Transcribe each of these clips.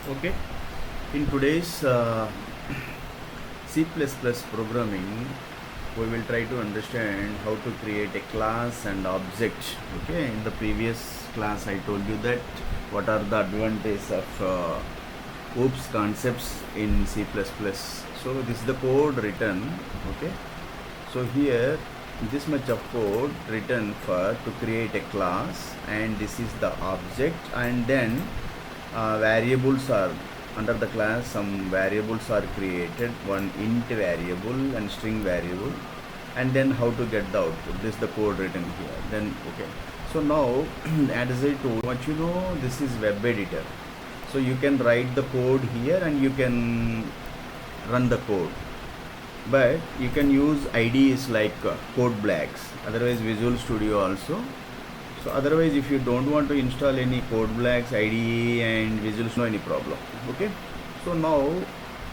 Okay, in today's C++ programming, we will try to understand how to create a class and object. Okay, in the previous class I told you that what are the advantages of OOPS concepts in C++. So this is the code written. Okay, so here this much of code written for to create a class, and this is the object, and then variables are under the class. Some variables are created, one int variable and string variable, and then how to get the output. This is the code written here. Then okay, so now as I told what you know, this is web editor, so you can write the code here and you can run the code, but you can use IDEs like Code Blocks, otherwise Visual Studio also. So otherwise, if you don't want to install any Code Blocks, IDE and Visual Studio, no any problem. Okay, so now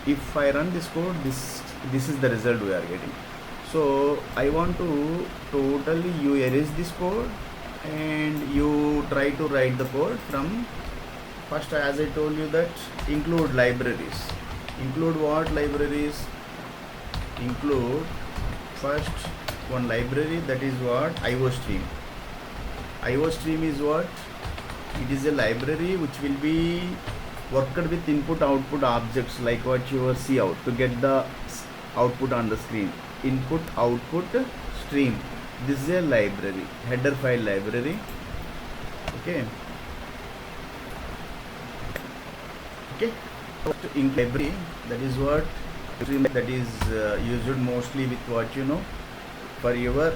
if I run this code, this is the result we are getting. So I want to totally you erase this code and you try to write the code from first. As I told you that include libraries. Include what libraries? Include first one library, that is what IOStream. IOStream is what? It is a library which will be worked with input output objects like what you see out to get the output on the screen. Input output stream. This is a library, header file library. Okay. Okay. In library, that is what that is used mostly with what you know for your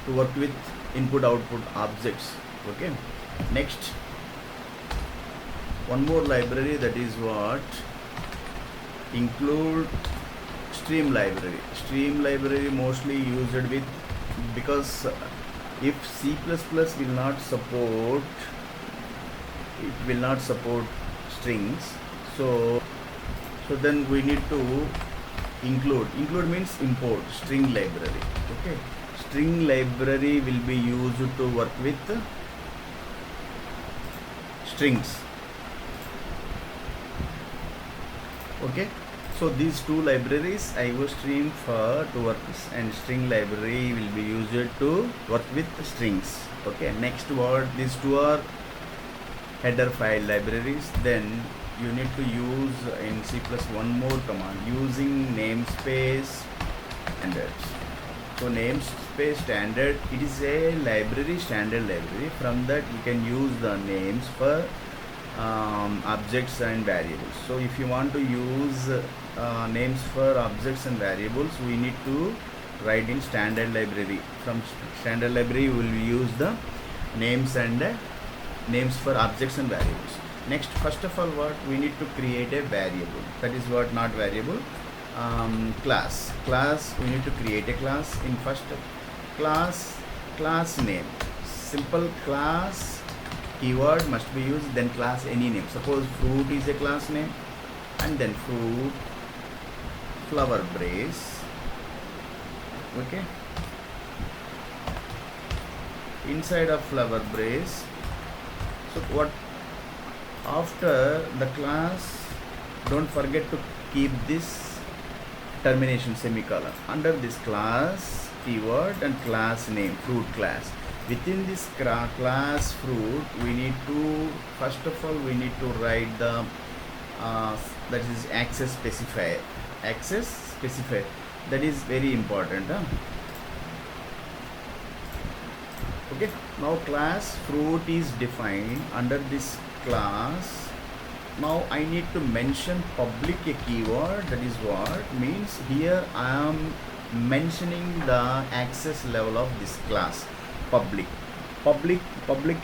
to work with input output objects. Okay, next one more library, that is what include stream library. Stream library mostly used with, because if C++ will not support, it will not support strings, so then we need to include means import string library. Okay, string library will be used to work with strings. Okay, so these two libraries, IOStream for to work and string library will be used to work with strings. Okay, next word, these two are header file libraries. Then you need to use in C+ one more command using namespace standards. So namespace standard, it is a library, standard library. From that we can use the names for objects and variables. So if you want to use names for objects and variables, we need to write in standard library. From standard library we will use the names and names for objects and variables. Next, first of all, what we need to create a variable, that is what, not variable, class. We need to create a class. In first class name, simple class keyword must be used, then class any name. Suppose fruit is a class name, and then fruit flower brace. Okay, inside of flower brace, so what, after the class, don't forget to keep this termination semicolon under this class keyword and class name, fruit class. Within this class fruit, we need to, first of all, we need to write the that is access specifier. That is very important. Okay, now class fruit is defined under this class. Now I need to mention public a keyword, that is what means here I am mentioning the access level of this class. Public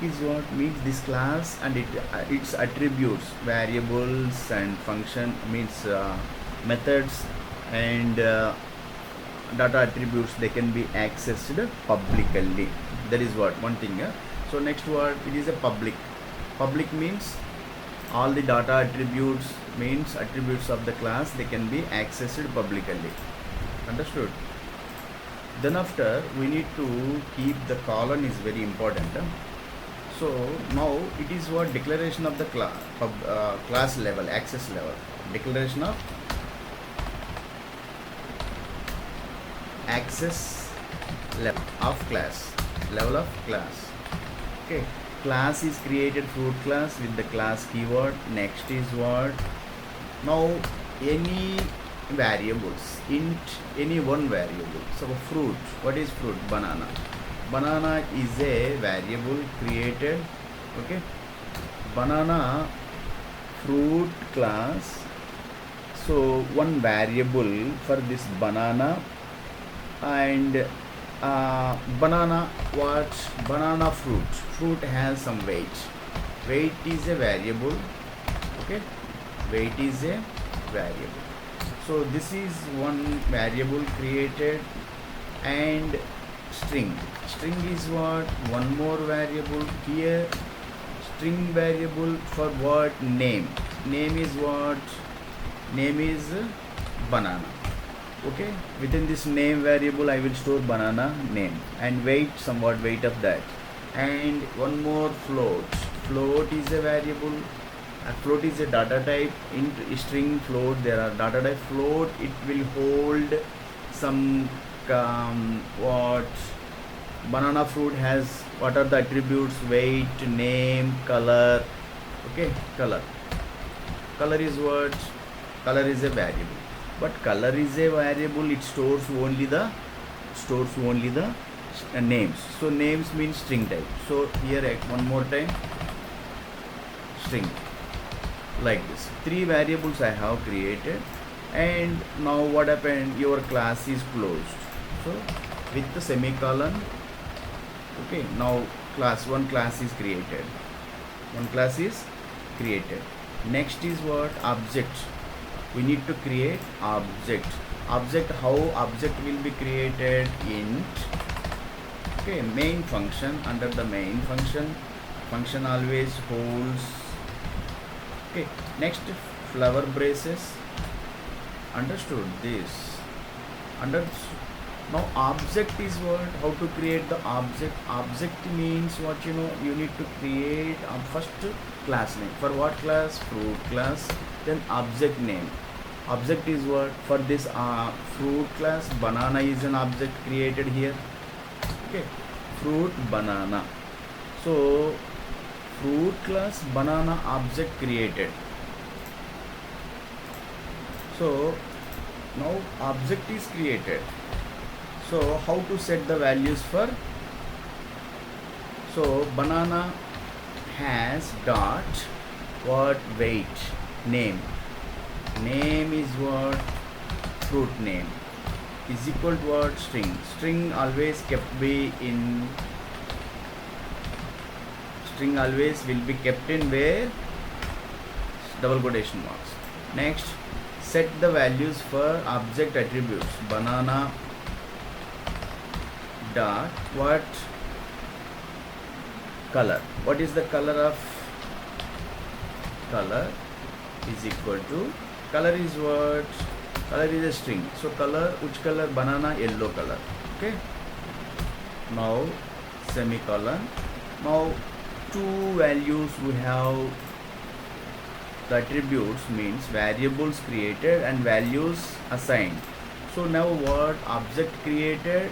is what means this class and its attributes, variables and function, means methods and data attributes, they can be accessed publicly. That is what one thing. So next word, it is a public means all the data attributes, means attributes of the class, they can be accessed publicly. Understood? Then after we need to keep the colon is very important. So now it is what declaration of the class level, access level, declaration of access level of class, level of class. Okay, class is created, fruit class with the class keyword. Next is what? Now any variables, int any one variable. So fruit, what is fruit? Banana. Banana is a variable created. Okay, banana fruit class. So one variable for this banana, and banana, what? Banana fruit has some weight is a variable. Okay, weight is a variable. So this is one variable created. And string is what? One more variable here. String variable for what? Name is what? Name is banana. Okay, within this name variable I will store banana name, and weight, somewhat weight of that. And one more, float is a variable. Float is a data type. In string float there are data type. Float, it will hold some what? Banana fruit has, what are the attributes? Weight, name, color. Okay, color is what? Color is a variable. But color is a variable, it stores only the names. So names means string type. So here one more time, string, like this. 3 variables I have created. And now what happened? Your class is closed. So with the semicolon. Okay, now one class is created. Next is what? Object. We need to create object. How object will be created? Int. Okay, main function. Under the main function always holds. Okay, next, flower braces. Understood this? Now object is what? How to create the object? Object means what? You need to create first class name. For what class? Fruit class. Then object name. Object is what? For this fruit class, banana is an object created here. Okay, fruit, banana. So fruit class, banana object created. So now object is created. So how to set the values for? So banana has dot what? Weight. Name is what? Fruit name is equal to what? String always will be kept in where? Double quotation marks. Next, set the values for object attributes. Banana dot what? Color. What is the color of? Color is equal to, color is what? Color is a string. So color, which color? Banana, yellow color. Okay, now semicolon. Now 2 values we have. The attributes means variables created and values assigned. So now what? Object created.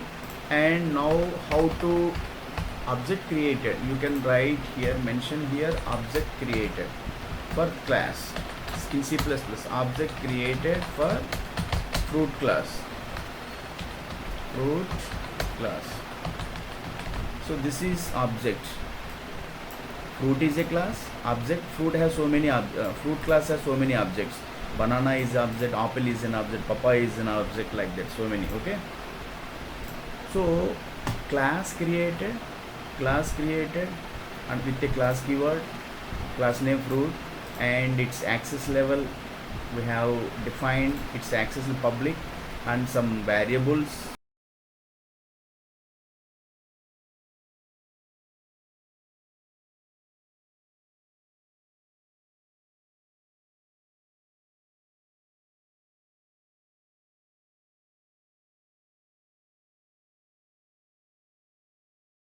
And now how to object created? You can write here, mention here, object created for class in C++. Object created for fruit class. So this is object. Fruit is a class. Object, fruit has so many fruit class has so many objects. Banana is object, apple is an object, papaya is an object, like that, so many. Okay, so class created and with the class keyword, class name fruit, and its access level we have defined its access in public, and some variables